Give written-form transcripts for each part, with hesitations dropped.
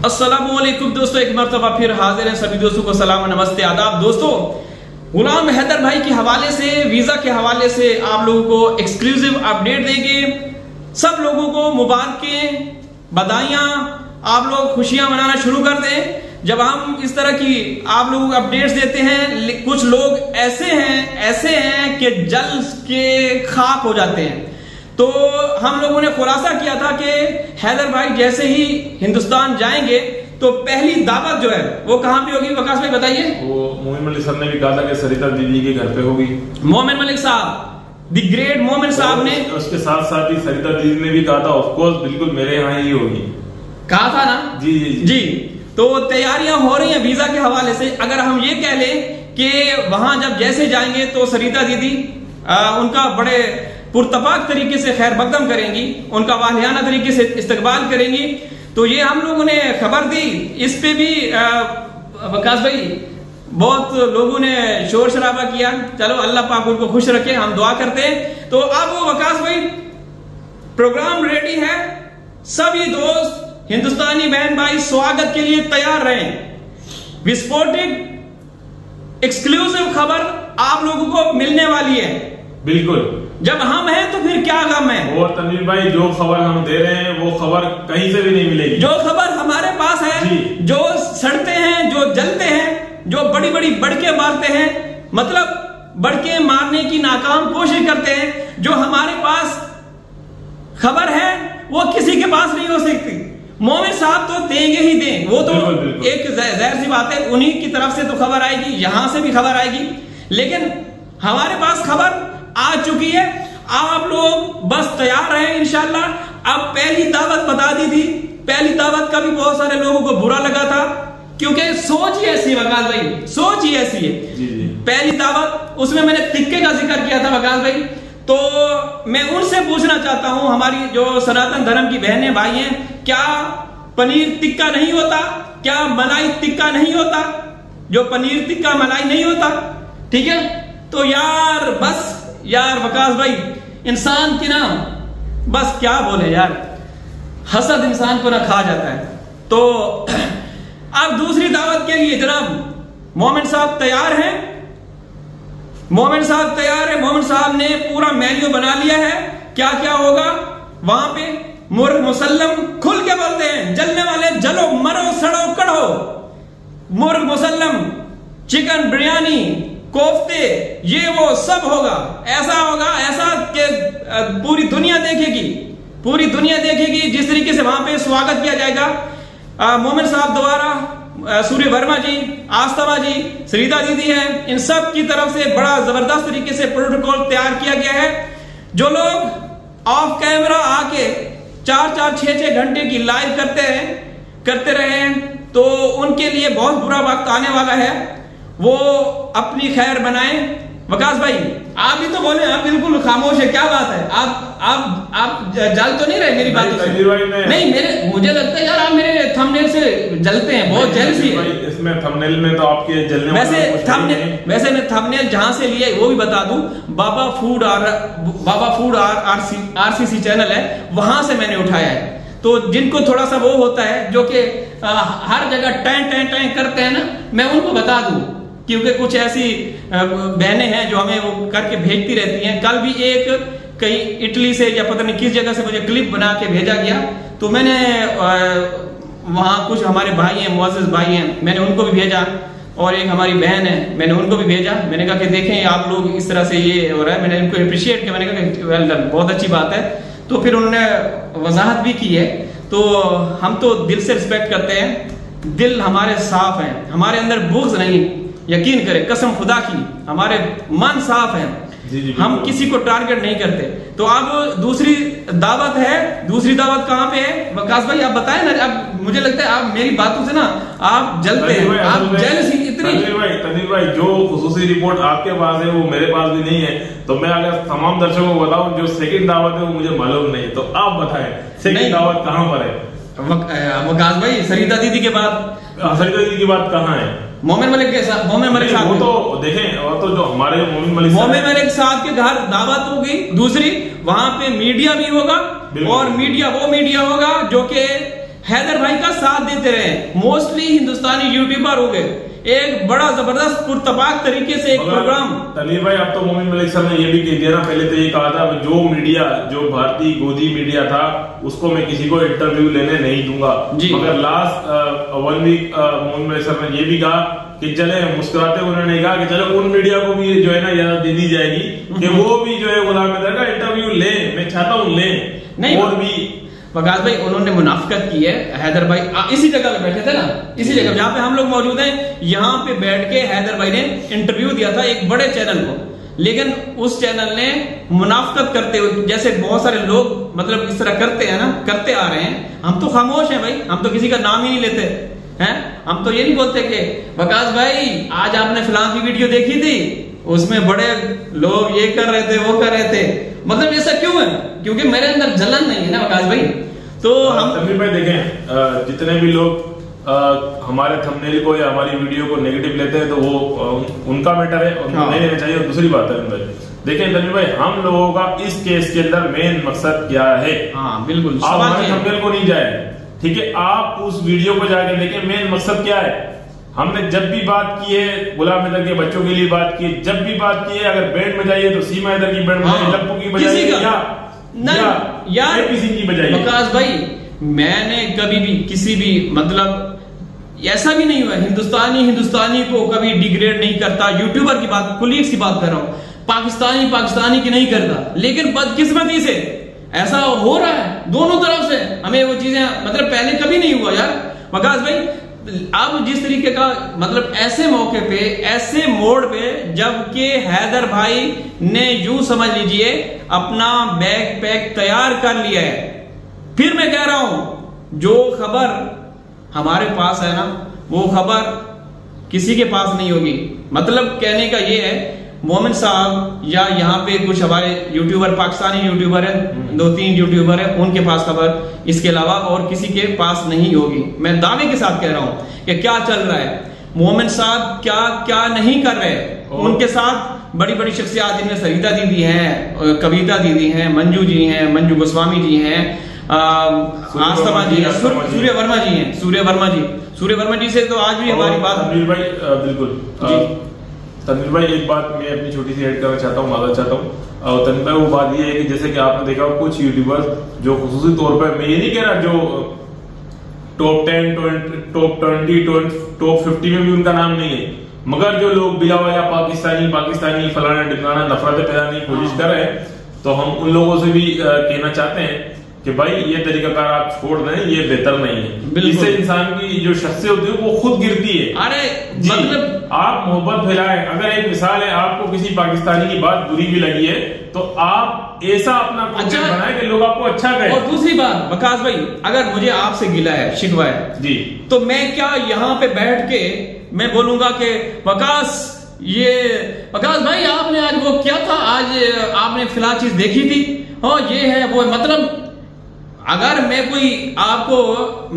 अस्सलामुअलैकुम दोस्तों, एक मरतबा फिर हाजिर हैं सभी दोस्तों को सलाम नमस्ते आदाब। दोस्तों, गुलाम हैदर भाई के हवाले से, वीजा के हवाले से आप लोगों को एक्सक्लूसिव अपडेट देंगे। सब लोगों को मुबारकें, बधाइयां, आप लोग खुशियां मनाना शुरू कर दें जब हम इस तरह की आप लोगों को अपडेट्स देते हैं। कुछ लोग ऐसे हैं कि जल के खाक हो जाते हैं। तो हम लोगों ने खुलासा किया था कि हैदर भाई जैसे ही हिंदुस्तान जाएंगे तो पहली दावत जो है वो कहां पे होगी? वकास भाई बताइए। वो मोमिन मलिक साहब ने भी कहा था कि सरिता दीदी के घर पे होगी। मोमिन मलिक साहब, द ग्रेट मोमिन साहब ने, उसके साथ साथ ही सरिता दीदी ने भी कहा था ऑफ कोर्स बिल्कुल मेरे यहाँ ही होगी, कहा था ना? जी जी जी। तो तैयारियां हो रही हैं वीजा के हवाले से। अगर हम ये कह लें कि वहां जब जैसे जाएंगे तो सरिता दीदी उनका बड़े पुरतपाक तरीके से खैर मकदम करेंगी, उनका वाहियाना तरीके से इस्तकबाल करेंगी। तो ये हम लोगों ने खबर दी। इस पे भी वकास भाई बहुत लोगों ने शोर शराबा किया। चलो अल्लाह पाक उनको खुश रखे, हम दुआ करते हैं। तो अब वकास भाई प्रोग्राम रेडी है। सभी दोस्त हिंदुस्तानी बहन भाई स्वागत के लिए तैयार रहें। विस्फोटक एक्सक्लूसिव खबर आप लोगों को मिलने वाली है। बिल्कुल, जब हम हैं तो फिर क्या गम है। और तनवीर भाई जो खबर हम दे रहे हैं वो खबर कहीं से भी नहीं मिलेगी। जो खबर हमारे पास है, जो सड़ते हैं, जो जलते हैं, जो बड़ी बड़ी बड़के मारते हैं, मतलब बड़के मारने की नाकाम कोशिश करते हैं, जो हमारे पास खबर है वो किसी के पास नहीं हो सकती। मोमिन साहब तो देंगे ही दें, वो तो बिल्कुल। एक जाहिर सी बात है, उन्हीं की तरफ से तो खबर आएगी, यहां से भी खबर आएगी। लेकिन हमारे पास खबर आ चुकी है। आप लोग बस तैयार रहे इंशाल्लाह। अब पहली दावत बता दी थी, पहली दावत का भी बहुत सारे लोगों को बुरा लगा था क्योंकि सोच ही ऐसी है वकास भाई, सोच ही ऐसी है। जी जी। पहली दावत उसमें मैंने तिक्के का जिक्र किया था वकास भाई। तो मैं उनसे पूछना चाहता हूं, हमारी जो सनातन धर्म की बहनें भाई हैं, क्या पनीर टिक्का नहीं होता? क्या मलाई टिक्का नहीं होता? जो पनीर टिक्का मलाई नहीं होता, ठीक है? तो यार बस यार वकास भाई, इंसान की ना बस क्या बोले यार, हसद इंसान को ना खा जाता है। तो अब दूसरी दावत के लिए जनाब मोमिन साहब तैयार हैं। मोमिन साहब तैयार है। मोमिन साहब ने पूरा मेन्यू बना लिया है, क्या क्या होगा वहां पे। मुर्ग मुसल्लम खुल के बोलते हैं, जलने वाले जलो, मरो, सड़ो, कढ़ो। मुर्ग मुसल्लम, चिकन बिरयानी, कोफ्ते, ये वो सब होगा। ऐसा होगा ऐसा कि पूरी दुनिया देखेगी, पूरी दुनिया देखेगी जिस तरीके से वहां पे स्वागत किया जाएगा। मोमिन साहब द्वारा सूर्य वर्मा जी, आस्था जी, सरिता दीदी है, इन सब की तरफ से बड़ा जबरदस्त तरीके से प्रोटोकॉल तैयार किया गया है। जो लोग ऑफ कैमरा आके 4-4, 6-6 घंटे की लाइव करते रहे हैं तो उनके लिए बहुत बुरा वक्त आने वाला है। वो अपनी खैर बनाएं। वकास भाई आप भी तो बोले, आप बिल्कुल खामोश है, क्या बात है? आप जल तो नहीं रहे मेरी बात से? नहीं, मुझे लगता है यार आप मेरे थंबनेल से जलते हैं, बहुत जेलसी है। इसमें थंबनेल में तो आपके जलने वैसे मैं थंबनेल जहां से लिया वो भी बता दूं, बाबा फूड RCC चैनल है, वहां से मैंने उठाया है। तो जिनको थोड़ा सा वो होता है, जो कि हर जगह टैं करते हैं ना, मैं उनको बता दूं क्योंकि कुछ ऐसी बहनें हैं जो हमें वो करके भेजती रहती हैं। कल भी एक कहीं इटली से या पता नहीं किस जगह से मुझे क्लिप बना के भेजा गया, तो मैंने वहां कुछ हमारे भाई हैं, मुअज़्ज़िज़ भाई हैं, मैंने उनको भी भेजा, और एक हमारी बहन है, मैंने उनको भी भेजा। मैंने कहा कि देखें आप लोग इस तरह से ये हो रहा है। मैंने उनको अप्रिशिएट किया, मैंने कहा कि वेल डन, बहुत अच्छी बात है। तो फिर उन्होंने वजाहत भी की है। तो हम तो दिल से रिस्पेक्ट करते हैं, दिल हमारे साफ हैं, हमारे अंदर बुग़्ज़ नहीं, यकीन करें कसम खुदा की, हमारे मन साफ है, हम किसी को टारगेट नहीं करते। तो अब दूसरी दावत है। दूसरी दावत कहां पे है वकास भाई, आप बताएं ना। अब मुझे लगता है आप मेरी बातों से ना आप जलते हैं, आप जेलसी इतनी। तनवीर भाई जो खुसूसी रिपोर्ट आपके पास है वो मेरे पास भी नहीं है, तो मैं अगर तमाम दर्शकों को बताऊं जो सेकंड दावत है वो मुझे मालूम नहीं, तो आप बताएं सेकंड दावत कहां पर है? वकास भाई सरिता दीदी के बाद, सरिता दीदी की बात कहां है? मोमिन मलिक के साथ, मोमिन मलिक साहब, वो तो देखें, वो तो जो हमारे मोमिन मलिक साहब के घर दावत होगी। दूसरी वहां पे मीडिया भी होगा, और मीडिया वो मीडिया होगा जो कि हैदर भाई का साथ देते रहे। मोस्टली हिंदुस्तानी यूट्यूबर हो गए, एक बड़ा जबरदस्त पुरतबाक तरीके से एक प्रोग्राम। तनवीर भाई, अब तो मोमिन मलिक सर ने ये भी कह दिया ना, पहले तो ये कहा था जो मीडिया, जो भारतीय गोदी मीडिया था, उसको मैं किसी को इंटरव्यू लेने नहीं दूंगा। मगर लास्ट 1 वीक मोमिन मलिक सर ने ये भी कहा कि चले, मुस्कुराते उन्होंने कहा कि चलो उन मीडिया को भी जो है ना इजाजत दे दी जाएगी कि वो भी जो है गुलाम हैदर का इंटरव्यू ले। मैं चाहता हूँ ले। नहीं, और भी वकास भाई उन्होंने मुनाफिकत की है। हैदर भाई इसी जगह पे बैठे थे ना, इसी जगह जहां पे हम लोग मौजूद हैं, यहाँ पे बैठ के हैदर भाई ने इंटरव्यू दिया था एक बड़े चैनल को। लेकिन उस चैनल ने मुनाफिकत करते हुए, जैसे बहुत सारे लोग मतलब इस तरह करते हैं ना, करते आ रहे हैं। हम तो खामोश हैं भाई, हम तो किसी का नाम ही नहीं लेते हैं। हम तो ये नहीं बोलते कि वकास भाई आज आपने फिलहाल की वीडियो देखी थी, उसमें बड़े लोग ये कर रहे थे, वो कर रहे थे। मतलब ऐसा क्यों है? क्योंकि मेरे अंदर जलन नहीं है ना वकास भाई। तो हम तनवीर भाई देखें, जितने भी लोग हमारे थंबनेल को या हमारी वीडियो को नेगेटिव लेते हैं तो वो उनका मैटर है, उनको नहीं लेना चाहिए। और दूसरी बात है देखें तनवीर भाई, हम लोगों का इस केस के अंदर मेन मकसद क्या है? हाँ बिल्कुल, आप हमारे थंबनेल को नहीं जाए, ठीक है, आप उस वीडियो को जाके देखें मेन मकसद क्या है। हमने जब भी बात की है गुलाम हैदर के बच्चों के लिए बात की है, जब भी बात की है अगर बैंड बजाइए तो सीमा हैदर की बैंड बजाइए, लप्पू की बजाइए या किसी की बजाइए। वकास भाई मैंने कभी भी किसी भी मतलब ऐसा भी नहीं हुआ, हिंदुस्तानी को कभी डिग्रेड नहीं करता। यूट्यूबर की बात, कुलीग्स की बात कर रहा हूं, पाकिस्तानी की नहीं करता। लेकिन बदकिस्मती से ऐसा हो रहा है दोनों तरफ से। हमें वो चीजें मतलब पहले कभी नहीं हुआ यार वकास भाई। अब जिस तरीके का मतलब ऐसे मौके पे, ऐसे मोड़ पे, जबकि हैदर भाई ने यूं समझ लीजिए अपना बैग पैक तैयार कर लिया है। फिर मैं कह रहा हूं जो खबर हमारे पास है ना, वो खबर किसी के पास नहीं होगी। मतलब कहने का ये है, मोमिन साहब या यहाँ पे कुछ हमारे यूट्यूबर, पाकिस्तानी यूट्यूबर है, 2-3 यूट्यूबर है, उनके पास खबर इसके अलावा और किसी के पास नहीं होगी। मैं दावे के साथ कह रहा हूं कि क्या चल रहा है, मोमिन साहब क्या क्या नहीं कर रहे। उनके साथ बड़ी बड़ी शख्सियात, जिनमें सरिता दीदी हैं, कविता दीदी हैं, मंजू जी हैं, मंजू गोस्वामी जी हैं, आस्तमा जी हैं, सूर्य वर्मा जी से तो आज भी हमारी बात। बिल्कुल तनवीर भाई, एक बात मैं अपनी छोटी सी ऐड करना चाहता हूँ, माजरत चाहता हूँ। और तनवीर भाई वो बात ये है कि जैसे कि आपने देखा कुछ यूट्यूबर्स जो खुसूसी तौर पर, मैं ये नहीं कह रहा जो टॉप 10, टॉप 20, टॉप 50 में भी उनका नाम नहीं है, मगर जो लोग बिला वजह पाकिस्तानी फलाना ढिमकाना नफरत पैदा करने की कोशिश कर रहे हैं, तो हम उन लोगों से भी कहना चाहते हैं कि भाई ये तरीकाकार आप छोड़ दें, ये बेहतर नहीं है। इससे इंसान की जो शख्सियत होती है वो खुद गिरती है। अरे मतलब आप मोहब्बत फैलाएं। अगर एक मिसाल है, आपको किसी पाकिस्तानी की बात बुरी भी लगी है तो आप ऐसा अपना कंटेंट बनाएं कि लोग आपको अच्छा कहें। और दूसरी बात वकास भाई, अगर मुझे आपसे गिला है, शिकवा है जी, तो मैं क्या यहाँ पे बैठ के मैं बोलूंगा कि वकास भाई आपने आज वो क्या था, आज आपने फिलहाल चीज देखी थी, हाँ ये है वो है। मतलब अगर मैं कोई आपको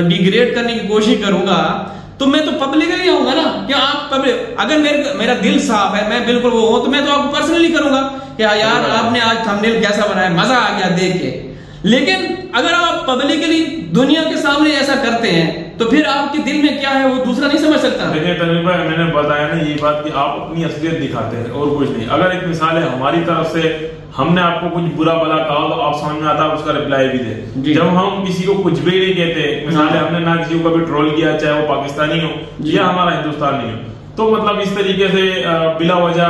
डिग्रेड करने की कोशिश करूंगा तो मैं तो पब्लिक ही होऊंगा ना। क्या आप पब्लिक, अगर मेरा दिल साफ है, मैं बिल्कुल वो हूं, तो मैं तो आपको पर्सनली करूंगा कि यार आपने आज थंबनेल कैसा बनाया, मजा आ गया देख के। लेकिन अगर आप पब्लिकली दुनिया के सामने ऐसा करते हैं तो फिर आपके दिल में क्या है वो दूसरा नहीं समझ सकता। देखिए तनवीर भाई, मैंने बताया ना ये बात कि आप अपनी असलियत दिखाते हैं और कुछ नहीं। अगर एक मिसाल है, हमारी तरफ से हमने आपको कुछ बुरा भला कहा तो आप समझ में आता है, उसका रिप्लाई भी दे। जब हम किसी को कुछ भी नहीं कहते, मिसाल है हमने ना किसी को कभी ट्रोल किया, चाहे वो पाकिस्तानी हो या हमारा हिंदुस्तानी हो, तो मतलब इस तरीके से बिला वजह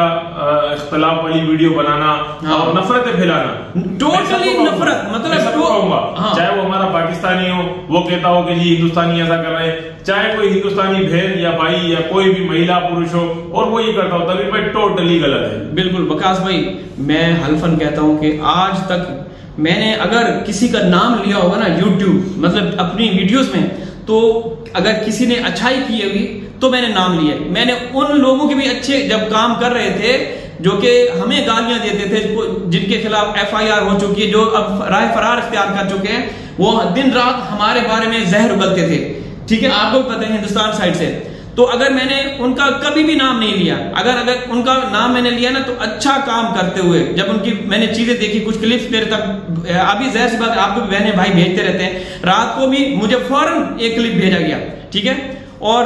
इख्तलाफ वाली वीडियो बनाना और नफरतें फैलाना, टोटली नफरत, मतलब कहूंगा चाहे वो हमारा पाकिस्तानी हो, वो कहता हो कि जी हिंदुस्तानी ऐसा कर रहे हैं, चाहे कोई हिंदुस्तानी बहन या भाई या कोई भी महिला पुरुष हो और वो ये करता हो, तभी भाई टोटली गलत है। बिल्कुल वकास भाई, मैं हल्फन कहता हूं कि आज तक मैंने अगर किसी का नाम लिया होगा ना यूट्यूब, मतलब अपनी वीडियोस में, तो अगर किसी ने अच्छाई की होगी तो मैंने नाम लिया। मैंने उन लोगों के भी अच्छे जब काम कर रहे थे जो कि हमें गालियां देते थे, जिनके खिलाफ FIR हो चुकी है, जो अब राह फरार इख्तियार कर चुके हैं, वो दिन रात हमारे बारे में जहर उगलते थे। ठीक है, आपको भी पता है हिंदुस्तान साइड से। तो अगर मैंने उनका कभी भी नाम नहीं लिया, अगर उनका नाम मैंने लिया ना तो अच्छा काम करते हुए, जब उनकी मैंने चीजें देखी, कुछ क्लिप्स मेरे तक, अभी जाहिर सी बात आपको भी बहने भाई भेजते रहते हैं, रात को भी मुझे फौरन एक क्लिप भेजा गया, ठीक है, और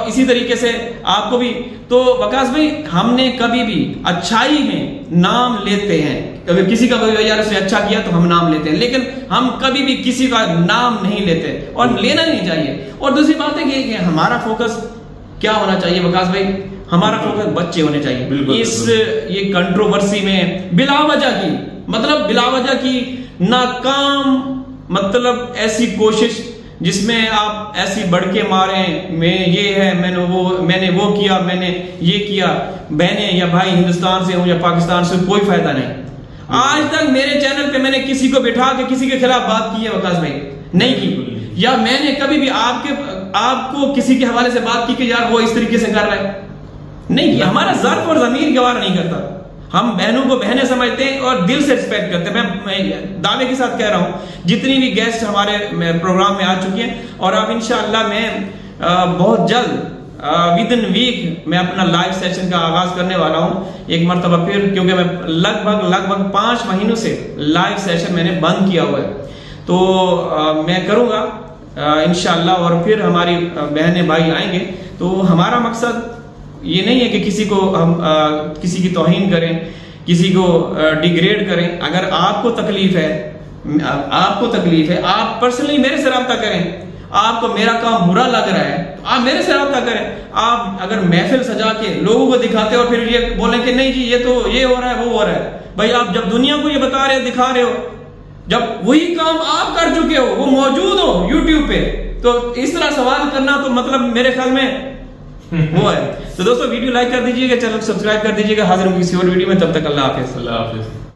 इसी तरीके से आपको भी। तो वकास भाई हमने कभी भी अच्छाई में नाम लेते हैं, कभी किसी का यार उसने अच्छा किया तो हम नाम लेते हैं, लेकिन हम कभी भी किसी का नाम नहीं लेते और लेना नहीं चाहिए। और दूसरी बात है कि हमारा फोकस क्या होना चाहिए वकास भाई, हमारा फोकस बच्चे होने चाहिए। इस ये कंट्रोवर्सी में बिलावजह की नाकाम मतलब ऐसी कोशिश जिसमें आप ऐसी बढ़के मारे, मैं ये है, मैंने वो किया, मैंने ये किया, बहने या भाई हिंदुस्तान से हूं या पाकिस्तान से, कोई फायदा नहीं। आज तक मेरे चैनल पे मैंने किसी को बिठा के किसी के खिलाफ बात की है वकास भाई? नहीं की। या मैंने कभी भी आपको किसी के हवाले से बात की कि यार वो इस तरीके से कर रहा है? नहीं, हमारा ज़र्फ और ज़मीर गवार नहीं करता। हम बहनों को बहनें समझते हैं और दिल से रिस्पेक्ट करते हैं। मैं दावे के साथ कह रहा हूं, जितनी भी गेस्ट हमारे प्रोग्राम में आ चुकी हैं, और अब इंशाअल्लाह मैं बहुत जल्द विद इन वीक मैं अपना लाइव सेशन का आगाज करने वाला हूं एक मरतबा फिर, क्योंकि मैं लगभग 5 महीनों से लाइव सेशन मैंने बंद किया हुआ है, तो मैं करूंगा इंशाअल्लाह, और फिर हमारी बहनें भाई आएंगे। तो हमारा मकसद ये नहीं है कि किसी को हम किसी की तौहीन करें, किसी को डिग्रेड करें। अगर आपको तकलीफ है, आप पर्सनली मेरे से रब्ता करें। आपको मेरा काम बुरा लग रहा है तो आप मेरे से रब्ता करें। आप अगर महफिल सजा के लोगों को दिखाते हो और फिर ये बोलें कि नहीं जी ये तो ये हो रहा है, वो हो रहा है, भाई आप जब दुनिया को ये बता रहे हो, दिखा रहे हो, जब वही काम आप कर चुके हो, वो मौजूद हो यूट्यूब पे, तो इस तरह सवाल करना तो मतलब मेरे ख्याल में वो है। तो दोस्तों वीडियो लाइक कर दीजिएगा, चैनल सब्सक्राइब कर दीजिएगा। हाजिर हूं किसी और वीडियो में, तब तक अल्लाह हाफिज।